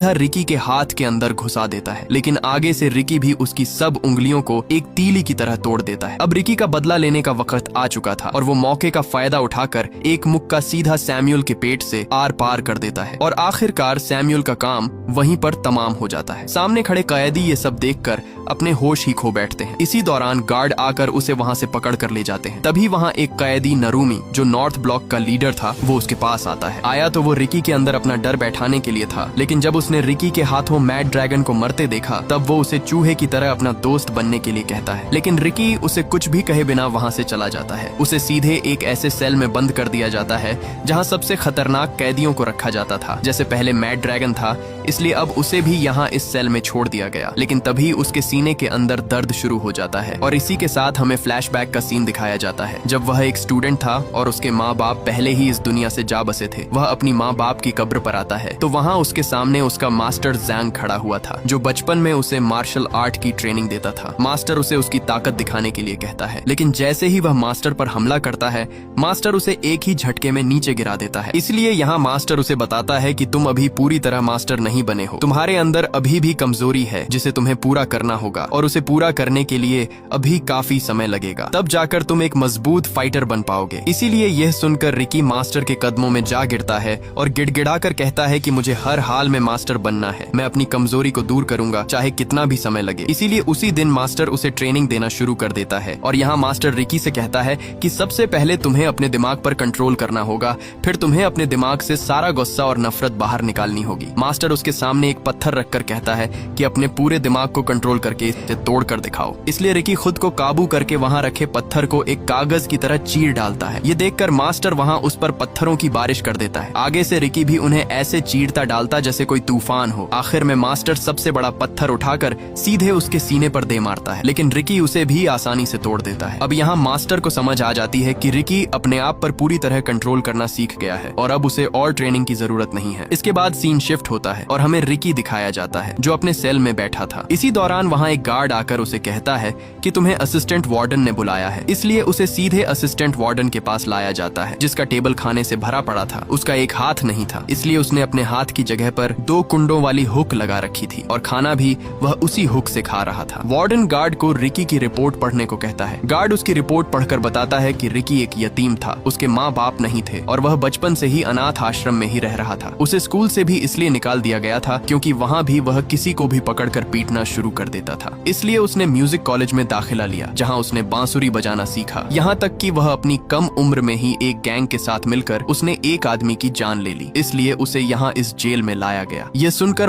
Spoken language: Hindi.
रिकी के हाथ के अंदर घुसा देता है, लेकिन आगे से रिकी भी उसकी सब उंगलियों को एक तीली की तरह तोड़ देता है। अब रिकी का बदला लेने का वक्त आ चुका था और वो मौके का फायदा उठाकर एक मुक्का सीधा सैमुअल के पेट से आर पार कर देता है और आखिरकार सैमुअल का काम वहीं पर तमाम हो जाता है। सामने खड़े कैदी ये सब देखकर अपने होश ही खो बैठते हैं। इसी दौरान गार्ड आकर उसे वहां से पकड़ कर ले जाते हैं। तभी वहां एक कैदी नरूमी, जो नॉर्थ ब्लॉक का लीडर था, वो उसके पास आता है। आया तो वो रिकी के अंदर अपना डर बैठाने के लिए था, लेकिन जब उसने रिकी के हाथों मैड ड्रैगन को मरते देखा तब वो उसे चूहे की तरह अपना दोस्त बनने के लिए कहता है। लेकिन रिकी उसे कुछ भी कहे बिना वहां से चला जाता है। उसे सीधे एक ऐसे सेल में बंद कर दिया जाता है जहां सबसे खतरनाक कैदियों को रखा जाता था। जैसे पहले मैड ड्रैगन था, इसलिए अब उसे भी यहाँ इस सेल में छोड़ दिया गया। लेकिन तभी उसके सीने के अंदर दर्द शुरू हो जाता है और इसी के साथ हमें फ्लैशबैक का सीन दिखाया जाता है जब वह एक स्टूडेंट था और उसके माँ बाप पहले ही इस दुनिया से जा बसे थे। वह अपनी माँ बाप की कब्र पर आता है तो वहाँ उसके सामने उसका मास्टर जैंग खड़ा हुआ था, जो बचपन में उसे मार्शल आर्ट की ट्रेनिंग देता था। मास्टर उसे उसकी ताकत दिखाने के लिए कहता है, लेकिन जैसे ही वह मास्टर पर हमला करता है, मास्टर उसे एक ही झटके में नीचे गिरा देता है। इसलिए यहाँ मास्टर उसे बताता है कि तुम अभी पूरी तरह मास्टर नहीं बने हो, तुम्हारे अंदर अभी भी कमजोरी है जिसे तुम्हें पूरा करना होगा और उसे पूरा करने के लिए अभी काफी समय लगेगा, तब जाकर तुम एक मजबूत फाइटर बन पाओगे। इसीलिए यह सुनकर रिकी मास्टर के कदमों में जा गिरता है और गिड़गिड़ाकर कहता है कि मुझे हर हाल में मास्टर बनना है, मैं अपनी कमजोरी को दूर करूंगा चाहे कितना भी समय लगे। इसीलिए उसी दिन मास्टर उसे ट्रेनिंग देना शुरू कर देता है और यहाँ मास्टर रिकी से कहता है कि सबसे पहले तुम्हें अपने दिमाग पर कंट्रोल करना होगा, फिर तुम्हें अपने दिमाग से सारा गुस्सा और नफरत बाहर निकालनी होगी। मास्टर उसके सामने एक पत्थर रखकर कहता है कि अपने पूरे दिमाग को कंट्रोल करके इसे तोड़ कर दिखाओ। इसलिए रिकी खुद को काबू करके वहाँ रखे पत्थर को एक कागज की तरह चीर डालता है। ये देखकर मास्टर वहाँ उस पर पत्थरों की बारिश कर देता है। आगे से रिकी भी उन्हें ऐसे चीरता डालता जैसे कोई तूफान हो। आखिर में मास्टर सबसे बड़ा पत्थर उठाकर सीधे उसके सीने पर दे मारता है, लेकिन रिकी उसे भी आसानी से तोड़ देता है। अब यहाँ मास्टर को समझ आ जाती है कि रिकी अपने आप पर पूरी तरह कंट्रोल करना सीख गया है और अब उसे और ट्रेनिंग की जरूरत नहीं है। इसके बाद सीन शिफ्ट होता है और हमें रिकी दिखाया जाता है जो अपने सेल में बैठा था। इसी दौरान वहाँ एक गार्ड आकर उसे कहता है कि तुम्हें असिस्टेंट वार्डन ने बुलाया है। इसलिए उसे सीधे असिस्टेंट वार्डन के पास लाया जाता है, जिसका टेबल खाने से भरा पड़ा था। उसका एक हाथ नहीं था, इसलिए उसने अपने हाथ की जगह पर 2 कुंडों वाली हुक लगा रखी थी और खाना भी वह उसी हुक से खा रहा था। वार्डन गार्ड को रिकी की रिपोर्ट पढ़ने को कहता है। गार्ड उसकी रिपोर्ट पढ़कर बताता है कि रिकी एक यतीम था, उसके माँ बाप नहीं थे और वह बचपन से ही अनाथ आश्रम में ही रह रहा था। उसे स्कूल से भी इसलिए निकाल दिया गया था क्योंकि वहाँ भी वह किसी को भी पकड़कर पीटना शुरू कर देता था। इसलिए उसने म्यूजिक कॉलेज में दाखिला लिया, जहाँ उसने बांसुरी बजाना सीखा। यहाँ तक कि वह अपनी कम उम्र में ही एक गैंग के साथ मिलकर उसने एक आदमी की जान ले ली। इसलिए उसे यहाँ इस जेल में लाया गया। ये सुनकर